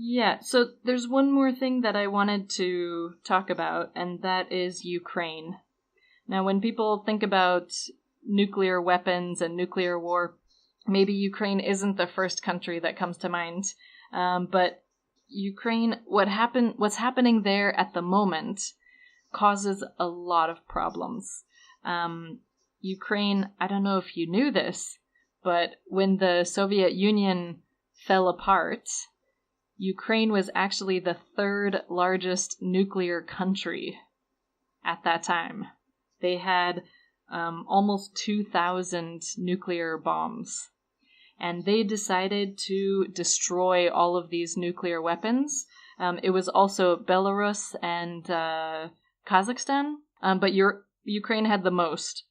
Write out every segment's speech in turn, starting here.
Yeah, so there's one more thing that I wanted to talk about, and that is Ukraine. Now, when people think about nuclear weapons and nuclear war, maybe Ukraine isn't the first country that comes to mind, but Ukraine, what's happening there at the moment causes a lot of problems. Ukraine, I don't know if you knew this, but when the Soviet Union fell apart, Ukraine was actually the third largest nuclear country at that time. They had almost 2,000 nuclear bombs. And they decided to destroy all of these nuclear weapons. It was also Belarus and Kazakhstan, but Ukraine had the most.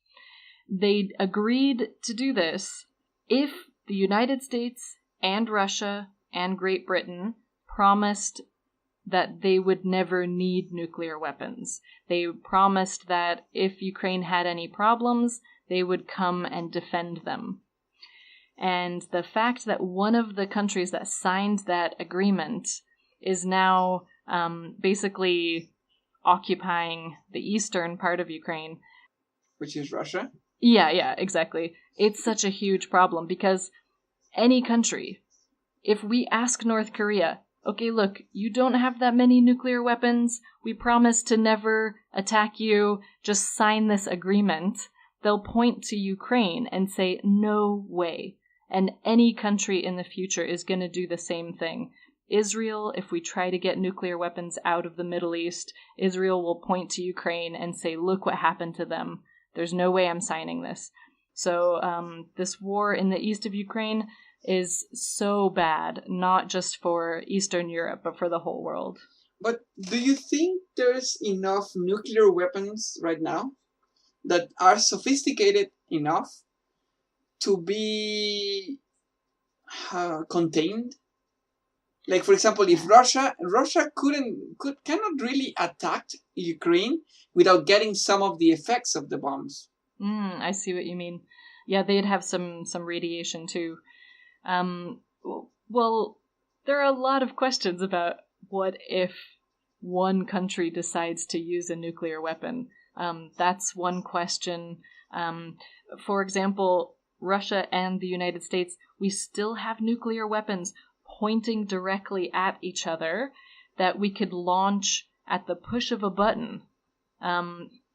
They agreed to do this if the United States and Russia and Great Britain promised that they would never need nuclear weapons. They promised that if Ukraine had any problems, they would come and defend them. And the fact that one of the countries that signed that agreement is now basically occupying the eastern part of Ukraine. Which is Russia? Yeah, exactly. It's such a huge problem because any country, if we ask North Korea, okay, look, you don't have that many nuclear weapons, we promise to never attack you, just sign this agreement, they'll point to Ukraine and say, no way. And any country in the future is going to do the same thing. Israel, if we try to get nuclear weapons out of the Middle East, Israel will point to Ukraine and say, look what happened to them. There's no way I'm signing this. So this war in the east of Ukraine is so bad, not just for Eastern Europe, but for the whole world. But do you think there's enough nuclear weapons right now that are sophisticated enough to be contained? Like, for example, if Russia cannot really attack Ukraine without getting some of the effects of the bombs. I see what you mean. Yeah, they'd have some radiation too. Well, there are a lot of questions about what if one country decides to use a nuclear weapon. That's one question. For example, Russia and the United States, we still have nuclear weapons pointing directly at each other that we could launch at the push of a button.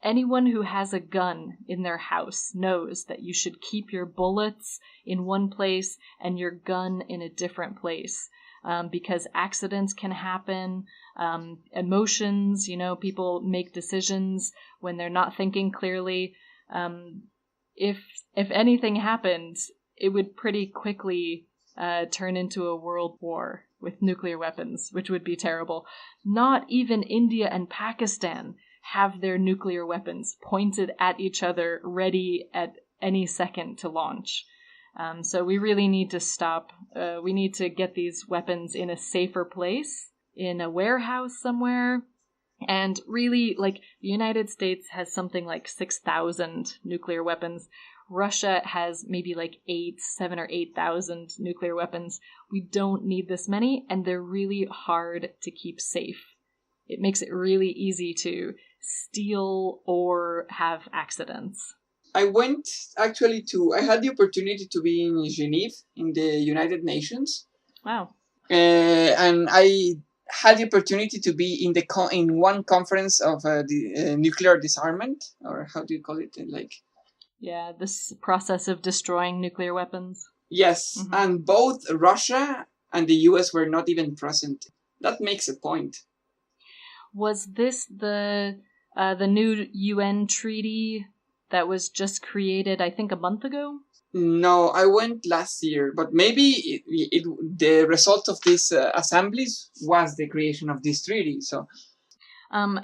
Anyone who has a gun in their house knows that you should keep your bullets in one place and your gun in a different place, because accidents can happen, emotions, people make decisions when they're not thinking clearly. If anything happened, it would pretty quickly turn into a world war with nuclear weapons, which would be terrible. Not even India and Pakistan have their nuclear weapons pointed at each other, ready at any second to launch. So we really need to stop. We need to get these weapons in a safer place, in a warehouse somewhere. And really, the United States has something like 6,000 nuclear weapons. Russia has maybe 7,000 or 8,000 nuclear weapons. We don't need this many, and they're really hard to keep safe. It makes it really easy to steal or have accidents. I had the opportunity to be in Geneva, in the United Nations. Wow. And I had the opportunity to be in one conference of the nuclear disarmament, or how do you call it? Yeah, this process of destroying nuclear weapons. Yes, mm-hmm. And both Russia and the US were not even present. That makes a point. Was this the new UN treaty that was just created, I think, a month ago? No, I went last year, but maybe the result of these assemblies was the creation of this treaty. So,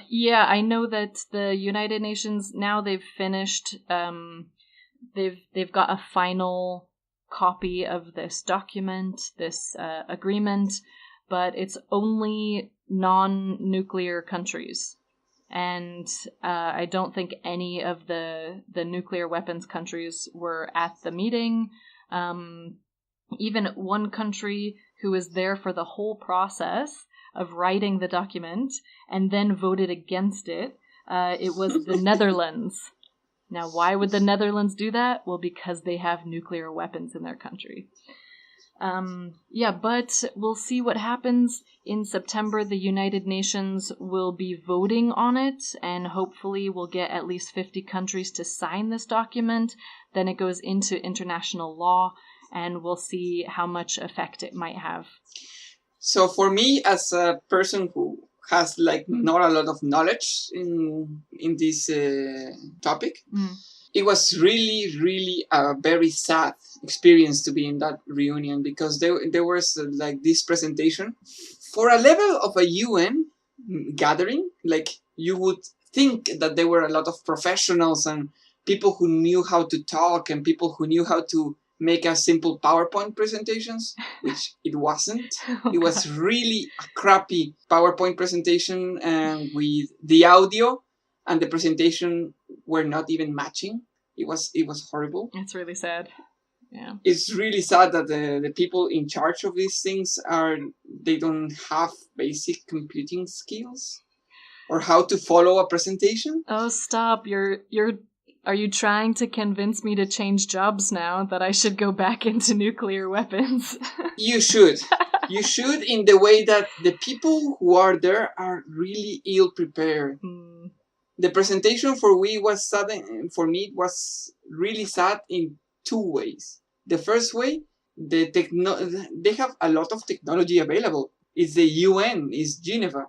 yeah, I know that the United Nations now they've finished. They've got a final copy of this document, this agreement, but it's only non-nuclear countries. And I don't think any of the nuclear weapons countries were at the meeting. Even one country who was there for the whole process of writing the document and then voted against it. It was the Netherlands. Now, why would the Netherlands do that? Well, because they have nuclear weapons in their country. But we'll see what happens. In September, the United Nations will be voting on it, and hopefully we'll get at least 50 countries to sign this document. Then it goes into international law, and we'll see how much effect it might have. So for me, as a person who has not a lot of knowledge in this topic, it was really, really a very sad experience to be in that reunion, because there was this presentation for a level of a UN gathering. You would think that there were a lot of professionals and people who knew how to talk and people who knew how to make a simple PowerPoint presentations, which it wasn't. It was really a crappy PowerPoint presentation, and with the audio and the presentation were not even matching. It was horrible. It's really sad. Yeah. It's really sad that the people in charge of these things they don't have basic computing skills or how to follow a presentation. Oh, stop. Are you trying to convince me to change jobs now, that I should go back into nuclear weapons? You should. You should, in the way that the people who are there are really ill prepared. The presentation for me was really sad in two ways. The first way, they have a lot of technology available. It's the UN, it's Geneva,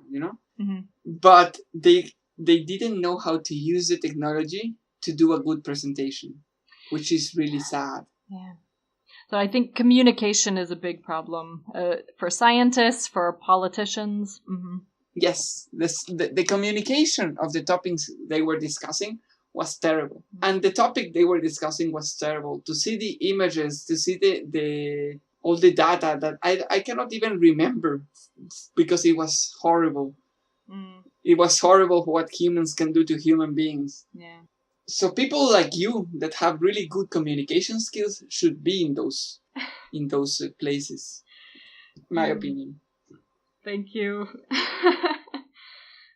But they didn't know how to use the technology to do a good presentation, which is really sad. Yeah. So I think communication is a big problem for scientists, for politicians. Mm-hmm. Yes, the communication of the topics they were discussing was terrible. And the topic they were discussing was terrible. To see the images, to see all the data that I cannot even remember, because it was horrible. It was horrible what humans can do to human beings. Yeah. So people like you that have really good communication skills should be in those places. My opinion. Thank you.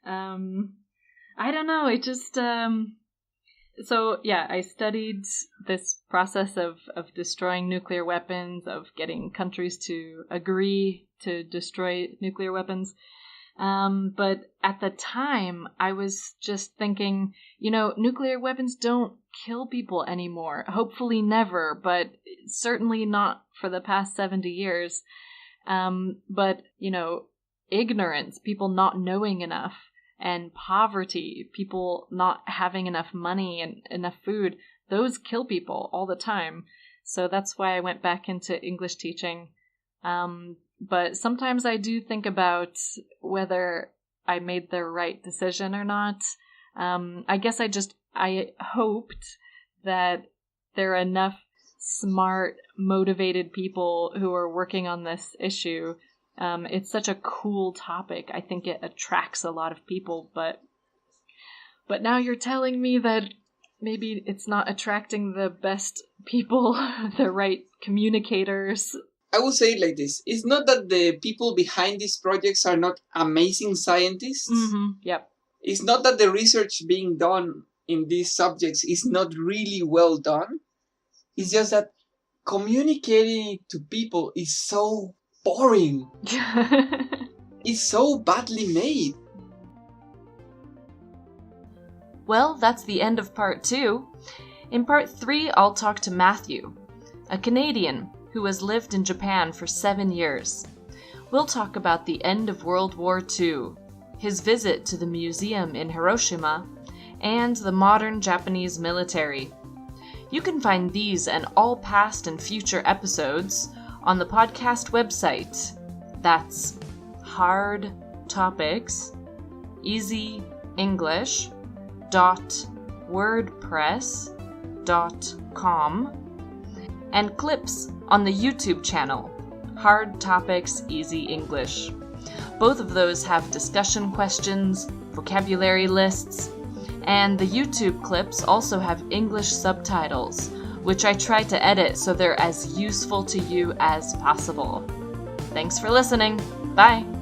I don't know. It just I studied this process of destroying nuclear weapons, of getting countries to agree to destroy nuclear weapons. But at the time, I was just thinking, nuclear weapons don't kill people anymore. Hopefully never, but certainly not for the past 70 years. But ignorance, people not knowing enough, and poverty, people not having enough money and enough food, those kill people all the time. So that's why I went back into English teaching. But sometimes I do think about whether I made the right decision or not. I guess I hoped that there are enough smart, motivated people who are working on this issue. It's such a cool topic. I think it attracts a lot of people, but now you're telling me that maybe it's not attracting the best people, the right communicators. I will say it like this. It's not that the people behind these projects are not amazing scientists. Mm-hmm. Yep. It's not that the research being done in these subjects is not really well done. It's just that communicating to people is so boring. It's so badly made. Well, that's the end of part 2. In part 3, I'll talk to Matthew, a Canadian who has lived in Japan for 7 years. We'll talk about the end of World War II, his visit to the museum in Hiroshima, and the modern Japanese military. You can find these and all past and future episodes on the podcast website. That's hardtopicseasyenglish.wordpress.com, and clips on the YouTube channel, Hard Topics Easy English. Both of those have discussion questions, vocabulary lists, and the YouTube clips also have English subtitles, which I try to edit so they're as useful to you as possible. Thanks for listening. Bye.